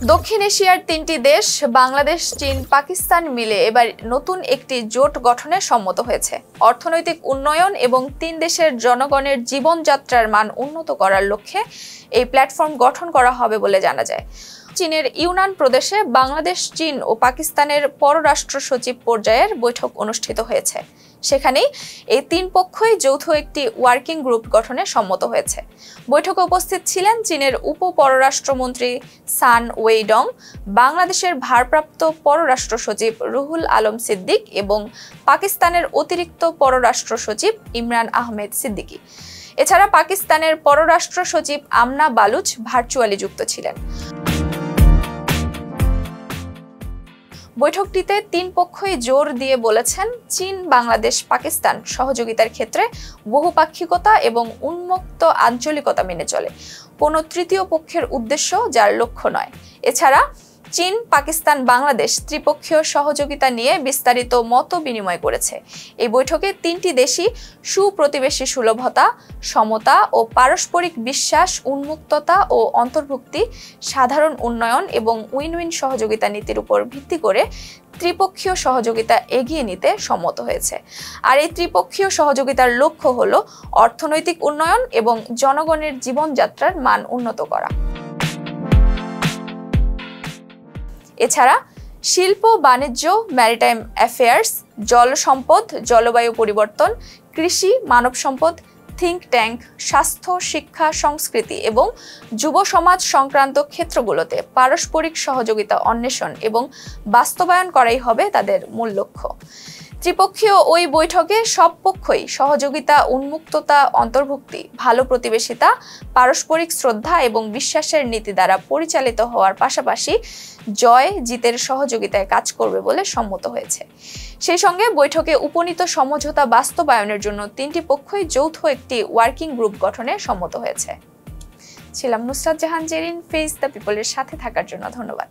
দক্ষিণ এশিয়ার তিনটি দেশ বাংলাদেশ, চীন, পাকিস্তান মিলে এবার নতুন একটি জোট গঠনে সম্মত হয়েছে। অর্থনৈতিক উন্নয়ন এবং তিন দেশের জনগণের জীবনযাত্রার মান উন্নত করার লক্ষ্যে এই প্ল্যাটফর্ম গঠন করা হবে বলে জানা যায়। চীনের ইউনান প্রদেশে বাংলাদেশ, চীন ও পাকিস্তানের পররাষ্ট্র সচিব পর্যায়ের বৈঠক অনুষ্ঠিত হয়েছে। সেখানেই এই তিন পক্ষই যৌথ একটি ওয়ার্কিং গ্রুপ গঠনে সম্মত হয়েছে। বৈঠকে উপস্থিত ছিলেন চীনের উপ পররাষ্ট্রমন্ত্রী সান ওয়েইডং, বাংলাদেশের ভারপ্রাপ্ত পররাষ্ট্র সচিব রুহুল আলম সিদ্দিক এবং পাকিস্তানের অতিরিক্ত পররাষ্ট্র সচিব ইমরান আহমেদ সিদ্দিকী। এছাড়া পাকিস্তানের পররাষ্ট্র সচিব আমনা বালুচ ভার্চুয়ালি যুক্ত ছিলেন। বৈঠকটিতে তিন পক্ষই জোর দিয়ে বলেছেন, চীন, বাংলাদেশ, পাকিস্তান সহযোগিতার ক্ষেত্রে বহুপাক্ষিকতা এবং উন্মুক্ত আঞ্চলিকতা মেনে চলে, কোনো তৃতীয় পক্ষের উদ্দেশ্য যার লক্ষ্য নয়। এছাড়া চীন, পাকিস্তান, বাংলাদেশ ত্রিপক্ষীয় সহযোগিতা নিয়ে বিস্তারিত মত বিনিময় করেছে। এই বৈঠকে তিনটি দেশই সুপ্রতিবেশী সুলভতা, সমতা ও পারস্পরিক বিশ্বাস, উন্মুক্ততা ও অন্তর্ভুক্তি, সাধারণ উন্নয়ন এবং উইন উইন সহযোগিতা নীতির উপর ভিত্তি করে ত্রিপক্ষীয় সহযোগিতা এগিয়ে নিতে সম্মত হয়েছে। আর এই ত্রিপক্ষীয় সহযোগিতার লক্ষ্য হলো অর্থনৈতিক উন্নয়ন এবং জনগণের জীবনযাত্রার মান উন্নত করা। এছাড়া শিল্প, বাণিজ্য, ম্যারিটাইম অ্যাফেয়ার্স, জল সম্পদ, জলবায়ু পরিবর্তন, কৃষি, মানব সম্পদ, থিঙ্ক ট্যাঙ্ক, স্বাস্থ্য, শিক্ষা, সংস্কৃতি এবং যুব সমাজ সংক্রান্ত ক্ষেত্রগুলোতে পারস্পরিক সহযোগিতা অন্বেষণ এবং বাস্তবায়ন করাই হবে তাদের মূল লক্ষ্য। ত্রিপক্ষীয় ওই বৈঠকে সব পক্ষই সহযোগিতা, উন্মুক্ততা, অন্তর্ভুক্তি, ভালো প্রতিবেশিতা, পারস্পরিক শ্রদ্ধা এবং বিশ্বাসের নীতি দ্বারা পরিচালিত হওয়ার পাশাপাশি জয় জিতের সহযোগিতায় কাজ করবে বলে সম্মত হয়েছে। সেই সঙ্গে বৈঠকে উপনীত সমঝোতা বাস্তবায়নের জন্য তিনটি পক্ষই যৌথ একটি ওয়ার্কিং গ্রুপ গঠনে সম্মত হয়েছে। ছিলাম নুসরাত জাহান জেরিন। ফেস দ্য পিপলের সাথে থাকার জন্য ধন্যবাদ।